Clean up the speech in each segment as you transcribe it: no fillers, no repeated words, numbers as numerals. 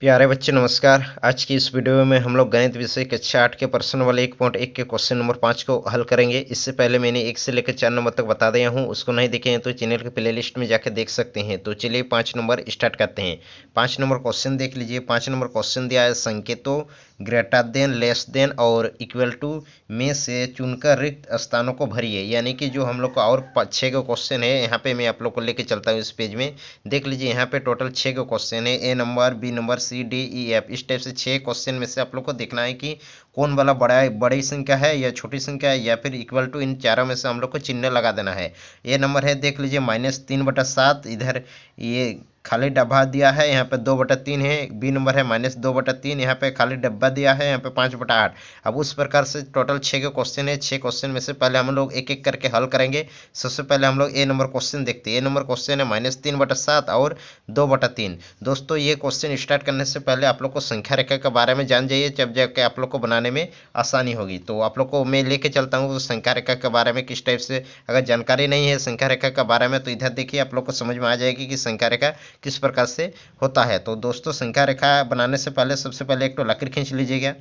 प्यारे बच्चे नमस्कार। आज की इस वीडियो में हम लोग गणित विषय कक्षा 8 के प्रश्न वाले 1.1 के क्वेश्चन नंबर 5 को हल करेंगे। इससे पहले मैंने 1 से लेकर 4 नंबर तक बता दिया हूं, उसको नहीं देखे हैं तो चैनल के प्लेलिस्ट में जाकर देख सकते हैं। तो चलिए 5 नंबर स्टार्ट करते हैं। 5 नंबर क्वेश्चन देख लीजिए। 5 नंबर क्वेश्चन दिया है, संकेतों ग्रेटर देन, लेस देन और इक्वल टू में से चुनकर रिक्त स्थानों को भरिए। यानी कि जो हम लोग का और 6 का क्वेश्चन है, यहाँ पे मैं आप लोग को लेके चलता हूँ। इस पेज में देख लीजिए, यहाँ पे टोटल 6 का क्वेश्चन है। ए नंबर, बी नंबर, सी, डी, ई, एफ, इस टाइप से 6 क्वेश्चन में से आप लोग को देखना है कि कौन वाला बड़ी संख्या है या छोटी संख्या है या फिर इक्वल टू। इन चारों में से हम लोग को चिन्ह लगा देना है। ए नंबर है, देख लीजिए -3/7, इधर ये खाली डब्बा दिया है, यहाँ पे 2/3 है। बी नंबर है -2/3, यहाँ पे खाली डब्बा दिया है, यहाँ पे 5/8। अब उस प्रकार से टोटल 6 के क्वेश्चन है। 6 क्वेश्चन में से पहले हम लोग एक एक करके हल करेंगे। सबसे पहले हम लोग ए नंबर क्वेश्चन देखते हैं। ए नंबर क्वेश्चन है -3/7 और 2/3। दोस्तों ये क्वेश्चन स्टार्ट करने से पहले आप लोग को संख्या रेखा के बारे में जान जाइए, जब जाके आप लोग को बनाने में आसानी होगी। तो आप लोग को मैं लेके चलता हूँ संख्या रेखा के बारे में किस टाइप से। अगर जानकारी नहीं है संख्या रेखा के बारे में तो इधर देखिए, आप लोग को समझ में आ जाएगी कि संख्या रेखा किस प्रकार से होता है। तो दोस्तों संख्या रेखा बनाने से पहले सबसे पहले एक तो लकीर खींच लीजिएगा।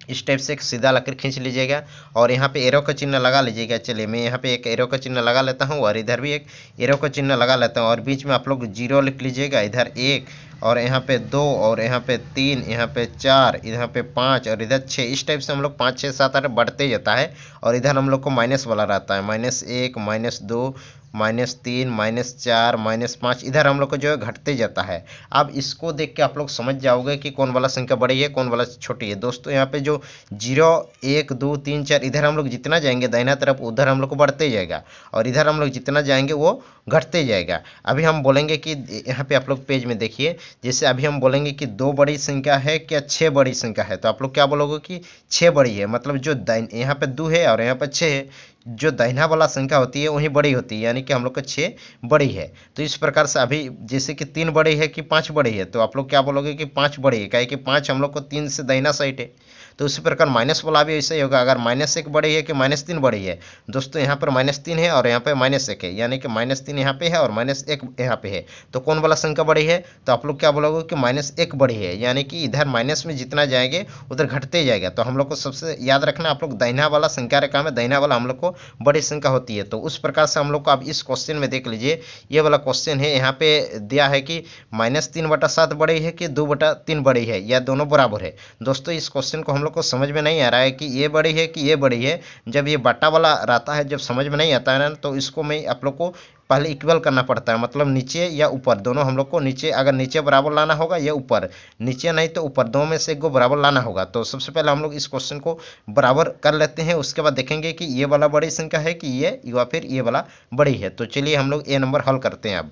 इस टाइप से एक सीधा लकीर खींच लीजिएगा और यहाँ पे एरो का चिन्ह लगा लीजिएगा। चलिए मैं यहाँ पे एक एरो का चिन्ह लगा लेता हूँ और इधर भी एक एरो का चिन्ह लगा लेता हूँ और बीच में आप लोग 0 लिख लीजिएगा। इधर 1 और यहाँ पे 2 और यहाँ पे 3, यहाँ पे 4, यहाँ पे 5 और इधर 6। इस टाइप से हम लोग 5, 6, 7, 8 बढ़ते जाता है और इधर हम लोग को माइनस वाला रहता है। -1, -2, -3, -4, -5, इधर हम लोग को जो है घटते जाता है। अब इसको देख के आप लोग समझ जाओगे कि कौन वाला संख्या बड़ी है कौन वाला छोटी है। दोस्तों यहाँ पे जो 0, 1, 2, 3, 4, इधर हम लोग जितना जाएंगे दाहिना तरफ उधर हम लोग को बढ़ते जाएगा और इधर हम लोग जितना जाएंगे वो घटते जाएगा। अभी हम बोलेंगे कि यहाँ पे आप लोग पेज में देखिए, जैसे अभी हम बोलेंगे कि 2 बड़ी संख्या है क्या 6 बड़ी संख्या है, तो आप लोग क्या बोलोगे कि 6 बड़ी है। मतलब जो यहाँ पे 2 है और यहाँ पे 6 है, जो दाहिना वाला संख्या होती है वही बड़ी होती है, यानी कि हम लोग का 6 बड़ी है। तो इस प्रकार से अभी जैसे कि 3 बड़ी है कि 5 बड़ी है, तो आप लोग क्या बोलोगे कि 5 बड़ी है, क्या है कि 5 हम लोग को 3 से दाहिना साइड है। तो उसी प्रकार माइनस वाला भी ऐसा ही होगा। अगर -1 बड़ी है कि -3 बड़ी है, दोस्तों यहाँ पर -3 है और यहाँ पे -1 है, यानी कि -3 यहाँ पे है और -1 यहाँ पे है। तो कौन वाला संख्या बड़ी है, तो आप लोग क्या बोलोगे कि -1 बड़ी है, यानी कि इधर माइनस में जितना जाएंगे उधर घटते जाएगा। तो हम लोग को सबसे याद रखना, आप लोग दाहिना वाला संख्या रेखा में दाहिना वाला हम लोग को बड़ी संख्या होती है। तो उस प्रकार से हम लोग को अब इस क्वेश्चन में देख लीजिए, ये वाला क्वेश्चन है, यहाँ पे दिया है कि -3/7 बड़ी है कि 2/3 बड़ी है या दोनों बराबर है। दोस्तों इस क्वेश्चन को हम लोग को समझ में नहीं आ रहा है कि ये बड़ी है कि ये बड़ी है। जब ये बटा वाला रहता है, जब समझ में नहीं आता है ना, तो इसको मैं आप लोग को पहले इक्वल करना पड़ता है। मतलब नीचे या ऊपर दोनों हम लोग को, नीचे अगर नीचे बराबर लाना होगा या ऊपर, नीचे नहीं तो ऊपर, दोनों में से एक को बराबर लाना होगा। तो सबसे पहले हम लोग इस क्वेश्चन को बराबर कर लेते हैं, उसके बाद देखेंगे कि ये वाला बड़ी संख्या है कि ये या फिर ये वाला बड़ी है। तो चलिए हम लोग ए नंबर हल करते हैं।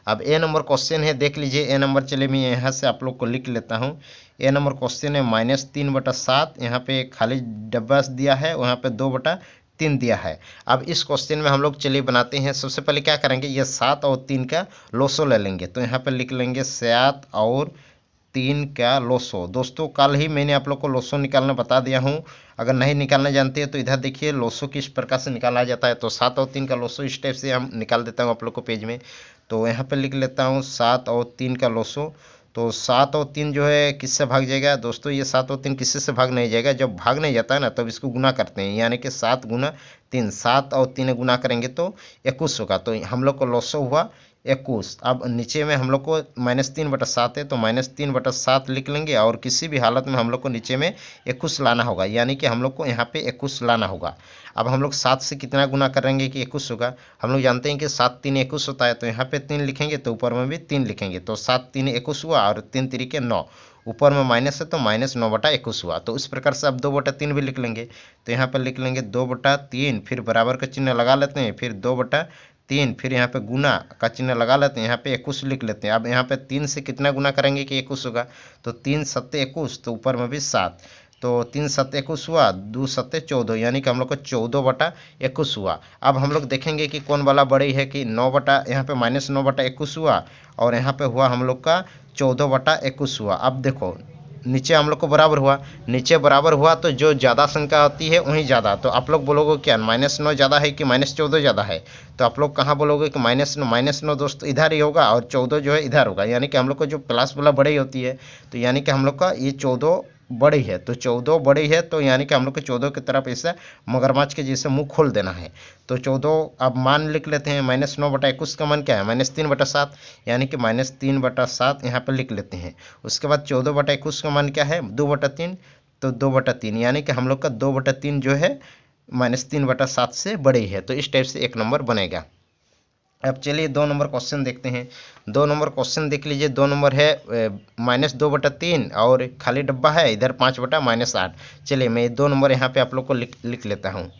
अब ए नंबर क्वेश्चन है, देख लीजिए ए नंबर। चलिए मैं यहाँ से आप लोग को लिख लेता हूँ। ए नंबर क्वेश्चन है -3/7, यहाँ पे खाली डब्बा दिया है, वहाँ पे 2/3 दिया है। अब इस क्वेश्चन में हम लोग चलिए बनाते हैं। सबसे पहले क्या करेंगे, ये 7 और 3 का लोसो ले लेंगे। तो यहाँ पे लिख लेंगे 7 और 3 का लोसो। दोस्तों कल ही मैंने आप लोग को लोसो निकालना बता दिया हूँ, अगर नहीं निकालना जानते हैं तो इधर देखिए लोसो किस प्रकार से निकाला जाता है। तो 7 और 3 का लोसो इस टाइप से हम निकाल देता हूँ आप लोग को पेज में। तो यहाँ पे लिख लेता हूँ 7 और 3 का लोसो। तो 7 और 3 जो है किससे भाग जाएगा, दोस्तों ये 7 और 3 किससे से भाग नहीं जाएगा। जब भाग नहीं जाता है ना, तब इसको गुना करते हैं, यानी कि 7 गुना 3, 7 और 3 गुना करेंगे तो 21 होगा। तो हम लोग को लोसो हुआ 21। अब नीचे में हम लोग को -3/7 है, तो -3/7 लिख लेंगे और किसी भी हालत में हम लोग को नीचे में 21 लाना होगा, यानी कि हम लोग को यहाँ पे 21 लाना होगा। अब हम लोग 7 से कितना गुना करेंगे कि 21 होगा। हम लोग जानते हैं कि 7 3 21 होता है, तो यहाँ पे 3 लिखेंगे तो ऊपर में भी 3 लिखेंगे। तो 7 3 21 हुआ और 3 3 9, ऊपर में माइनस है तो -9/21 हुआ। तो इस प्रकार से अब 2/3 भी लिख लेंगे। तो यहाँ पर लिख लेंगे 2/3, फिर बराबर का चिन्ह लगा लेते हैं, फिर 2/3, फिर यहाँ पे गुना का चिन्ह लगा लेते हैं, यहाँ पे 21 लिख लेते हैं। अब यहाँ पे 3 से कितना गुना करेंगे कि 21 होगा, तो 3 7 21, तो ऊपर में भी 7, तो 3 7 21 हुआ, 2 7 14, यानी कि हम लोग को 14/21 हुआ। अब हम लोग देखेंगे कि कौन वाला बड़ी है, कि 9 बटा, यहाँ पे -9/21 हुआ और यहाँ पे हुआ हम लोग का 14/21 हुआ। अब देखो नीचे हम लोग को बराबर हुआ, नीचे बराबर हुआ तो जो ज़्यादा संख्या होती है वहीं ज़्यादा। तो आप लोग बोलोगे क्या -9 ज़्यादा है कि -14 ज़्यादा है? तो आप लोग कहाँ बोलोगे कि -9 दोस्तों इधर ही होगा और 14 जो है इधर होगा, यानी कि हम लोग को जो प्लस वाला बड़ी होती है, तो यानी कि हम लोग का ये 14 बड़ी है, तो 14 बड़ी है, तो यानी कि हम लोग को 14 की तरफ ऐसा मगरमच्छ के जैसे मुंह खोल देना है। तो 14 अब मान लिख लेते हैं, -9/21 का मान क्या है, -3/7, यानी कि -3/7 यहाँ पर लिख लेते हैं। उसके बाद 14/21 का मान क्या है, 2/3, तो 2/3 यानी कि हम लोग का 2/3 जो है -3/7 से बड़ी है। तो इस टाइप से एक नंबर बनेगा। अब चलिए 2 नंबर क्वेश्चन देखते हैं। 2 नंबर क्वेश्चन देख लीजिए। 2 नंबर है -2/3 और खाली डब्बा है इधर 5/-8। चलिए मैं 2 नंबर यहाँ पे आप लोग को लिख लेता हूँ।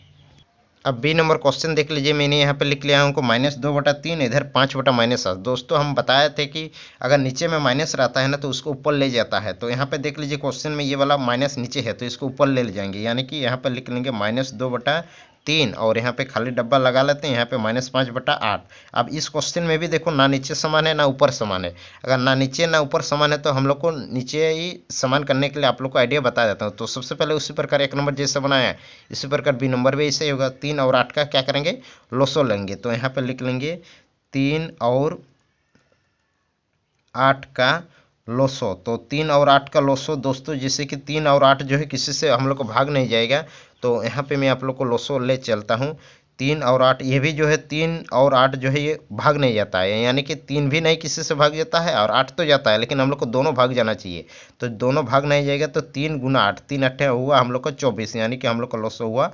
अब बी नंबर क्वेश्चन देख लीजिए। मैंने यहाँ पे लिख लिया हूँ -2/3 इधर 5/-8। दोस्तों हम बताए थे कि अगर नीचे में माइनस रहता है ना तो उसको ऊपर ले जाता है। तो यहाँ पे देख लीजिए क्वेश्चन में ये वाला माइनस नीचे है तो इसको ऊपर ले जाएंगे, यानी कि यहाँ पे लिख लेंगे -2/3 और यहाँ पे खाली डब्बा लगा लेते हैं, यहाँ पे -5/8। अब इस क्वेश्चन में भी देखो ना नीचे समान है ना ऊपर समान है। अगर ना नीचे ना ऊपर समान है तो हम लोग को नीचे ही समान करने के लिए आप लोग को आइडिया बता देता हूँ। तो सबसे पहले उसी प्रकार एक नंबर जैसा बनाया इसी प्रकार बी नंबर भी ऐसे ही होगा। 3 और 8 का क्या करेंगे, लोसो लेंगे। तो यहाँ पे लिख लेंगे 3 और 8 का लोसो। तो 3 और 8 का लोसो दोस्तों, जैसे कि 3 और 8 जो है किसी से हम लोग को भाग नहीं जाएगा, तो यहाँ पे मैं आप लोग को लोसो ले चलता हूँ। 3 और 8 ये भी जो है 3 और 8 जो है ये भाग नहीं जाता है, यानी कि 3 भी नहीं किसी से भाग जाता है और 8 तो जाता है, लेकिन हम लोग को दोनों भाग जाना चाहिए। तो दोनों भाग नहीं जाएगा तो 3 × 8, 3 8 हुआ हम लोग का 24, यानी कि हम लोग का लोसो हुआ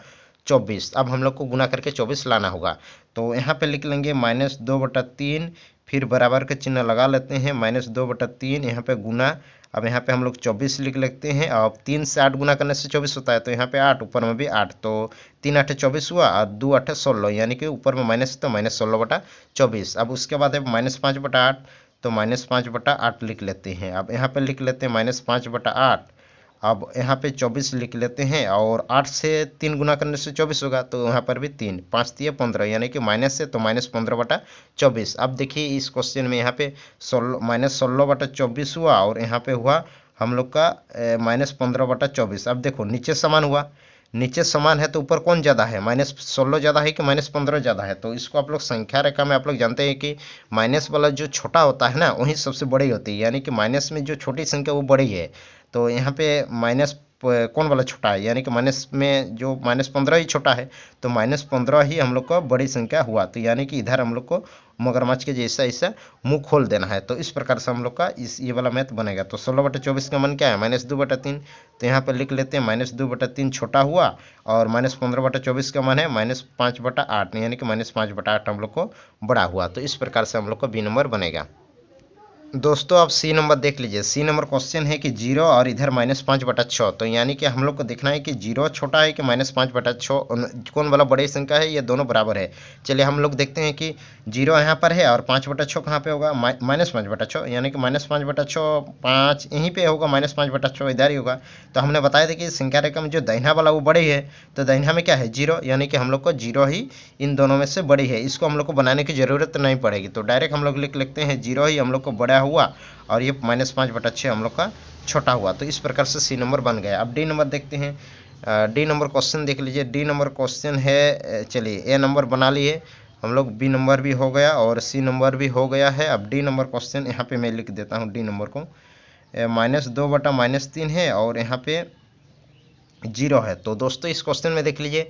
24। अब हम लोग को गुना करके 24 लाना होगा। तो यहाँ पे लिख लेंगे -2/3, फिर बराबर का चिन्ह लगा लेते हैं, -2/3 यहाँ पे गुना। अब यहाँ पे हम लोग 24 लिख लेते हैं और 3 से 8 गुना करने से 24 होता है, तो यहाँ पे 8 ऊपर में भी 8, तो 3 8 24 हुआ और 2 8 16, यानी कि ऊपर में माइनस तो -16/24। अब उसके बाद है -5/8, तो -5/8 लिख लेते हैं। अब यहाँ पे लिख लेते हैं -5/8। अब यहाँ पे 24 लिख लेते हैं और 8 से 3 गुना करने से 24 होगा, तो यहाँ पर भी 3 5 3 15, यानी कि माइनस से तो -15/24। अब देखिए इस क्वेश्चन में यहाँ पे -16/24 हुआ और यहाँ पे हुआ हम लोग का -15/24। अब देखो नीचे समान हुआ, नीचे समान है तो ऊपर कौन ज़्यादा है, -16 ज़्यादा है कि -15 ज़्यादा है? तो इसको आप लोग संख्या रेखा में आप लोग जानते हैं कि माइनस वाला जो छोटा होता है ना वही सबसे बड़ी होती है, यानी कि माइनस में जो छोटी संख्या वो बड़ी है। तो यहाँ पे माइनस कौन वाला छोटा है, यानी कि माइनस में जो -15 ही छोटा है, तो -15 ही हम लोग को बड़ी संख्या हुआ। तो यानी कि इधर हम लोग को मगरमच्छ के जैसा ऐसा मुंह खोल देना है। तो इस प्रकार से हम लोग का ये वाला मैथ बनेगा। तो 16/24 का मान क्या है, -2/3। तो यहाँ पर लिख लेते हैं -2/3 छोटा हुआ और -15/24 का मान है -5/8, यानी कि -5/8 हम लोग को बड़ा हुआ। तो इस प्रकार से हम लोग को बी नंबर बनेगा। दोस्तों आप सी नंबर देख लीजिए। सी नंबर क्वेश्चन है कि 0 और इधर -5/6, तो यानी कि हम लोग को देखना है कि 0 छोटा है कि -5/6, कौन वाला बड़ी संख्या है, ये दोनों बराबर है। चलिए हम लोग देखते हैं कि 0 यहाँ पर है और 5/6 कहाँ पे होगा, -5/6, यानी कि -5/6 5 यहीं पे होगा, -5/6 इधर ही होगा। तो हमने बताया था कि संख्या रेखा में जो दाहिना वाला वो बड़ी है, तो दाहिना में क्या है 0, यानी कि हम लोग को 0 ही इन दोनों में से बड़ी है। इसको हम लोग को बनाने की ज़रूरत नहीं पड़ेगी, तो डायरेक्ट हम लोग लिख लेते हैं 0 ही हम लोग को बड़ा हुआ और ये -5/6 हम लोग का छोटा हुआ। तो इस प्रकार से सी नंबर बन गया। अब डी नंबर देखते हैं। डी नंबर क्वेश्चन देख लीजिए। डी नंबर क्वेश्चन है, चलिए ए नंबर बना लिए हम लोग, बी नंबर भी हो गया और सी नंबर भी हो गया है। अब डी नंबर क्वेश्चन यहाँ पे मैं लिख देता हूँ। डी नंबर को -2/-3 है और यहाँ पे 0 है। तो दोस्तों इस क्वेश्चन में देख लीजिए,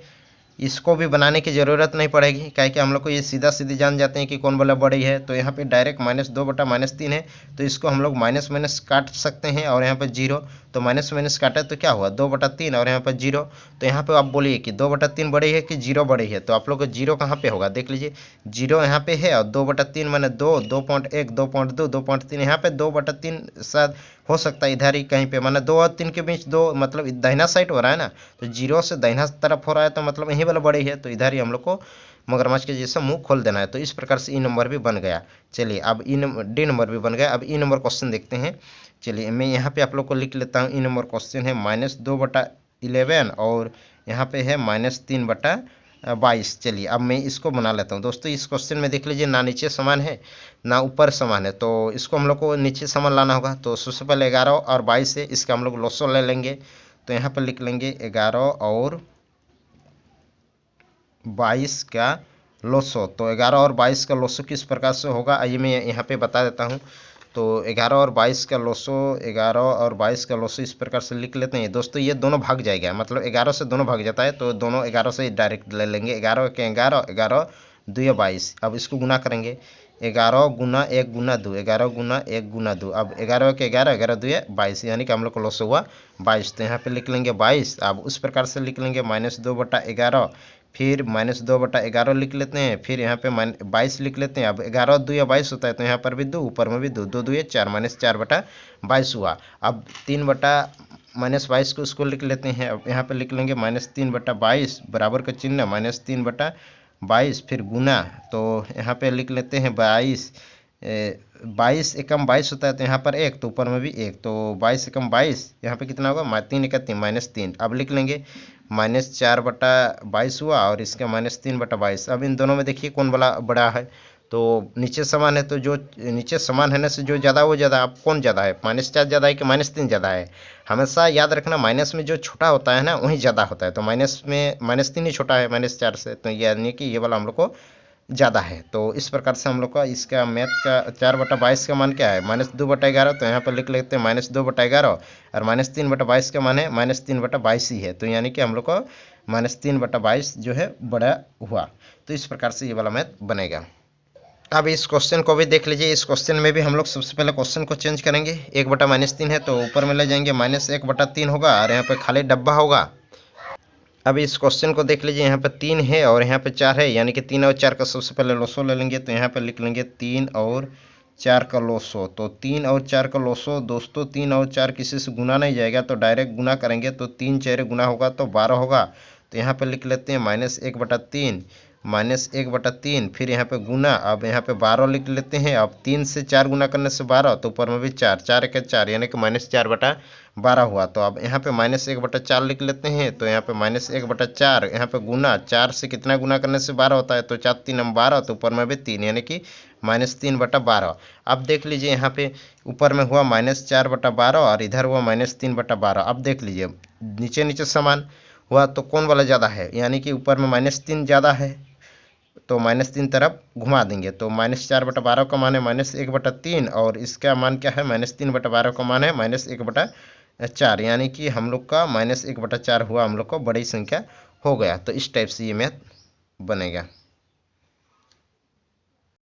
इसको भी बनाने की ज़रूरत नहीं पड़ेगी, क्या कि हम लोग को ये सीधा सीधी जान जाते हैं कि कौन वाला बड़ी है। तो यहाँ पे डायरेक्ट -2/-3 है, तो इसको हम लोग माइनस माइनस काट सकते हैं और यहाँ पे 0, तो माइनस माइनस काटे तो क्या हुआ 2/3 और यहाँ पर 0। तो यहाँ पे आप बोलिए कि 2/3 बड़ी है कि 0 बड़ी है, तो आप लोग को 0 कहाँ पे होगा, देख लीजिए 0 यहाँ पे है और 2/3 मैंने 2, 2.1, 2.2, 2.3, यहाँ पे 2/3 शायद हो सकता है इधर ही कहीं पे, माना 2 और 3 के बीच 2, मतलब दाहिना साइड हो रहा है ना, तो 0 से दाहिना तरफ हो रहा है, तो मतलब यही वाला बड़ी है, तो इधर ही हम लोग को मगरमच्छ के जैसा मुंह खोल देना है। तो इस प्रकार से ई नंबर भी बन गया। चलिए अब डी नंबर भी बन गया। अब ई नंबर क्वेश्चन देखते हैं। चलिए मैं यहाँ पे आप लोग को लिख लेता हूँ। ई नंबर क्वेश्चन है -2/11 और यहाँ पे है -3/8। 22। चलिए अब मैं इसको बना लेता हूँ दोस्तों। इस क्वेश्चन में देख लीजिए ना नीचे समान है ना ऊपर समान है, तो इसको हम लोग को नीचे समान लाना होगा। तो सबसे पहले 11 और 22 है, इसका हम लोग लॉसो ले लेंगे। तो यहाँ पर लिख लेंगे 11 और 22 का लॉसो। तो 11 और 22 का लॉसो किस प्रकार से होगा आइए मैं यहाँ पे बता देता हूँ। तो 11 और 22 का लॉसो, 11 और 22 का लॉसो इस प्रकार से लिख लेते हैं दोस्तों। ये दोनों भाग जाएगा, मतलब 11 से दोनों भाग जाता है, तो दोनों 11 से डायरेक्ट ले लेंगे। 11 के 11, 11 2 22। अब इसको गुना करेंगे 11 गुना 1 गुना 2, 11 गुना 1 गुना 2। अब 11 के 11, 11 2 22, यानी कि हम लोग को लॉस हुआ 22। तो यहाँ पे लिख लेंगे 22। अब उस प्रकार से लिख लेंगे -2/11, फिर -2/11 लिख लेते हैं, फिर यहाँ पे 22 लिख लेते हैं। अब 11 2 22 होता है, तो यहाँ पर भी 2, ऊपर में भी 2, 2 2 4, -4/22 हुआ। अब 3/-22 को उसको लिख लेते हैं। अब यहाँ पे लिख लेंगे -3/22 बराबर का चिन्ह -3/22, फिर गुना। तो यहाँ पे लिख लेते हैं 22, 22 एकम 22 होता है, तो यहाँ पर 1, तो ऊपर में भी 1, तो 22 एकम 22, यहाँ पे कितना होगा 3 1 3 -3। अब लिख लेंगे -4/22 हुआ और इसका -3/22। अब इन दोनों में देखिए कौन बड़ा बड़ा है, तो नीचे समान है, तो जो नीचे समान है ना से जो ज़्यादा वो ज़्यादा। अब कौन ज़्यादा है, -4 ज़्यादा है कि -3 ज़्यादा है। हमेशा याद रखना माइनस में जो छोटा होता है ना वही ज़्यादा होता है, तो माइनस में -3 ही छोटा है -4 से, तो यानी कि ये वाला हम लोग को ज़्यादा है। तो इस प्रकार से हम लोग का इसका मैथ का 4/22 का मान क्या है -2/11, तो यहाँ पर लिख लेते हैं -2/11, और -3/22 का मान है -3/22 ही है, तो यानी कि हम लोग को -3/22 जो है बड़ा हुआ। तो इस प्रकार से ये वाला मैथ बनेगा। अब इस क्वेश्चन को भी देख लीजिए। इस क्वेश्चन में भी हम लोग सबसे पहले क्वेश्चन को चेंज करेंगे। 1/-3 है, तो ऊपर में ले जाएंगे -1/3 होगा, और यहाँ पे खाली डब्बा होगा। अब इस क्वेश्चन को देख लीजिए, यहाँ पे 3 है और यहाँ पे 4 है, यानी कि 3 और 4 का सबसे पहले लोसो ले लेंगे। तो यहाँ पे लिख लेंगे 3 और 4 का लोसो। तो 3 और 4 का लोसो दोस्तों, 3 और 4 किसी से गुना नहीं जाएगा, तो डायरेक्ट गुना करेंगे, तो 3 4 गुना होगा तो 12 होगा। तो यहाँ पे लिख लेते हैं -1/3, -1/3, फिर यहाँ पे गुना। अब यहाँ पे 12 लिख लेते हैं। अब 3 से 4 गुना करने से 12, तो ऊपर में भी 4, 4 1 4, यानी कि -4/12 हुआ। तो अब यहाँ पे -1/4 लिख लेते हैं। तो यहाँ पे -1/4, यहाँ पे गुना 4 से कितना गुना करने से 12 होता है, तो 4 3 12, तो ऊपर में भी 3, यानी कि -3/12। अब देख लीजिए यहाँ पे ऊपर में हुआ -4/12 और इधर हुआ -3/12। अब देख लीजिए नीचे नीचे समान हुआ, तो कौन वाला ज़्यादा है, यानी कि ऊपर में -3 ज़्यादा है, तो -3 तरफ घुमा देंगे। तो -4/12 का मान है -1/3, और इसका मान क्या है -3/12 का मान है -1/4, यानी कि हम लोग का -1/4 हुआ, हम लोग को बड़ी संख्या हो गया। तो इस टाइप से ये मैथ बनेगा।